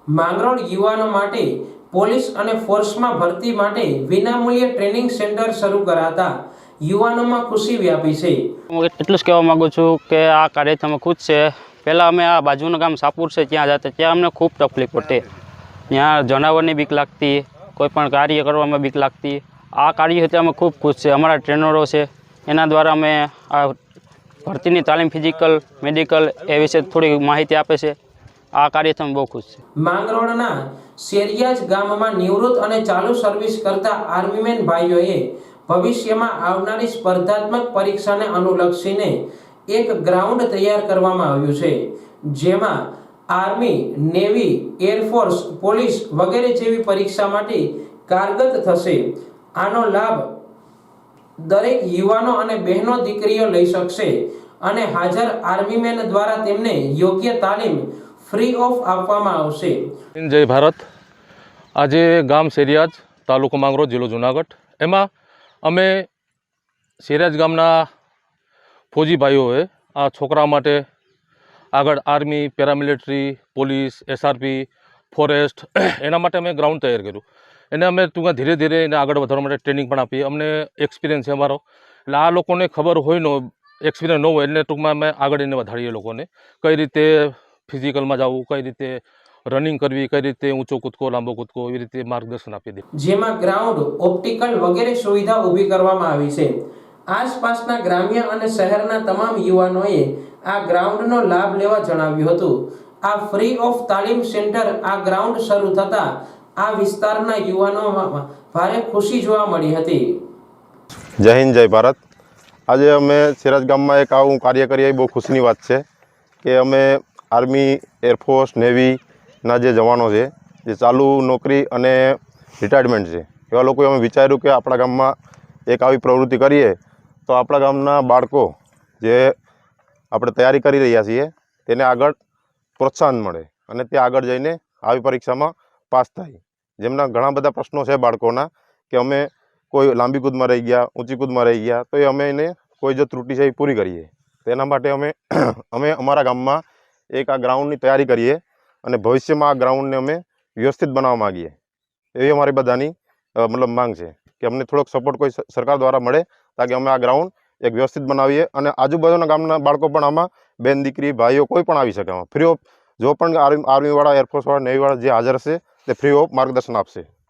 માંગરોળ યુવાનો માટે પોલીસ અને ફોર્સમાં ભરતી માટે વિનામૂલ્યે ટ્રેનિંગ સેન્ટર શરૂ કરાતા યુવાનોમાં ખુશી વ્યાપી છે। હું એટલું જ કહેવા માગું છું કે આ કાર્યથી અમે ખુશ છે। પહેલાં અમે આ બાજુનું ગામ સાપુર છે ત્યાં જતા, ત્યાં અમને ખૂબ તકલીફ પડતી, ત્યાં જનાવરની બીક લાગતી, કોઈ પણ કાર્ય કરવામાં બીક લાગતી। આ કાર્યથી અમે ખૂબ ખુશ છે। અમારા ટ્રેનરો છે એના દ્વારા અમે આ ભરતીની તાલીમ ફિઝિકલ મેડિકલ એ વિશે થોડી માહિતી આપે છે। આ કાર્યથી અમે બહુ ખુશ છે। માંગરોળના શેરિયાજ ગામમાં નિવૃત્ત અને ચાલુ સર્વિસ કરતા આર્મીમેન ભાઈઓએ ભવિષ્યમાં આવનારી સ્પર્ધાત્મક પરીક્ષાને અનુલક્ષીને એક ગ્રાઉન્ડ તૈયાર કરવામાં આવ્યું છે, જેમાં આર્મી, નેવી, એરફોર્સ, પોલીસ વગેરે જેવી પરીક્ષા માટે કારગત થશે। આનો લાભ દરેક યુવાનો અને બહેનો દીકરીઓ લઈ શકશે અને હાજર આર્મીમેન દ્વારા તેમને યોગ્ય તાલીમ ફ્રી ઓફ આપવામાં આવશે। જય ભારત। આજે ગામ શેરિયાજ, તાલુકો માંગરોળ, જિલ્લો જુનાગઢ, એમાં અમે શેરિયાજ ગામના ફૌજી ભાઈઓએ આ છોકરા માટે આગળ army, paramilitary, police, SRP, forest એના માટે અમે ગ્રાઉન્ડ તૈયાર કર્યું। એને અમે ટૂંકા ધીરે ધીરે એને આગળ વધારવા માટે ટ્રેનિંગ પણ આપી। અમને એક્સપિરિયન્સ છે અમારો, એટલે આ લોકોને ખબર હોય નો એક્સપિરિયન્સ ન હોય એટલે ટૂંકમાં અમે આગળ એને વધારીએ લોકોને કઈ રીતે ફિઝિકલમાં જવું, કઈ રીતે રનિંગ કરવી, કઈ રીતે ઊંચો કૂદકો, લાંબો કૂદકો, એવી રીતે માર્ગદર્શન આપી દે। જેમાં ગ્રાઉન્ડ, ઓપ્ટિકલ વગેરે સુવિધા ઊભી કરવામાં આવી છે। આસપાસના ગ્રામ્ય અને શહેરના તમામ યુવાનોએ આ ગ્રાઉન્ડનો લાભ લેવા જણાવ્યું હતું। આ ફ્રી ઓફ તાલીમ સેન્ટર આ ગ્રાઉન્ડ શરૂ થતા આ વિસ્તારના યુવાનોમાં ભારે ખુશી જોવા મળી હતી। જય હિન્દ, જય ભારત। આજે અમે શેરિયાજ ગામમાં એક આવું કાર્ય કરીએ એ બહુ ખુશીની વાત છે કે અમે આર્મી, એરફોર્સ, નેવીના જે જવાનો છે, જે ચાલુ નોકરી અને રિટાયરમેન્ટ છે, એવા લોકોએ અમે વિચાર્યું કે આપણા ગામમાં એક આવી પ્રવૃત્તિ કરીએ તો આપણા ગામના બાળકો જે આપણે તૈયારી કરી રહ્યા છીએ તેને આગળ પ્રોત્સાહન મળે અને તે આગળ જઈને આવી પરીક્ષામાં પાસ થાય। જેમના ઘણા બધા પ્રશ્નો છે બાળકોના કે અમે કોઈ લાંબી કૂદમાં રહી ગયા, ઊંચી કૂદમાં રહી ગયા, તો એ અમે એને કોઈ જો ત્રુટિ છે એ પૂરી કરીએ। તેના માટે અમે અમારા ગામમાં એક આ ગ્રાઉન્ડની તૈયારી કરીએ અને ભવિષ્યમાં આ ગ્રાઉન્ડને અમે વ્યવસ્થિત બનાવવા માગીએ, એવી અમારી બધાની મતલબ માંગ છે કે અમને થોડોક સપોર્ટ કોઈ સરકાર દ્વારા મળે તાકી અમે આ ગ્રાઉન્ડ એક વ્યવસ્થિત બનાવીએ અને આજુબાજુના ગામના બાળકો પણ આમાં બેન દીકરી ભાઈઓ કોઈ પણ આવી શકે। આમાં ફ્રી ઓફ જો પણ આર્મીવાળા, એરફોર્સવાળા, નેવીવાળા જે હાજર હશે તે ફ્રી ઓફ માર્ગદર્શન આપશે।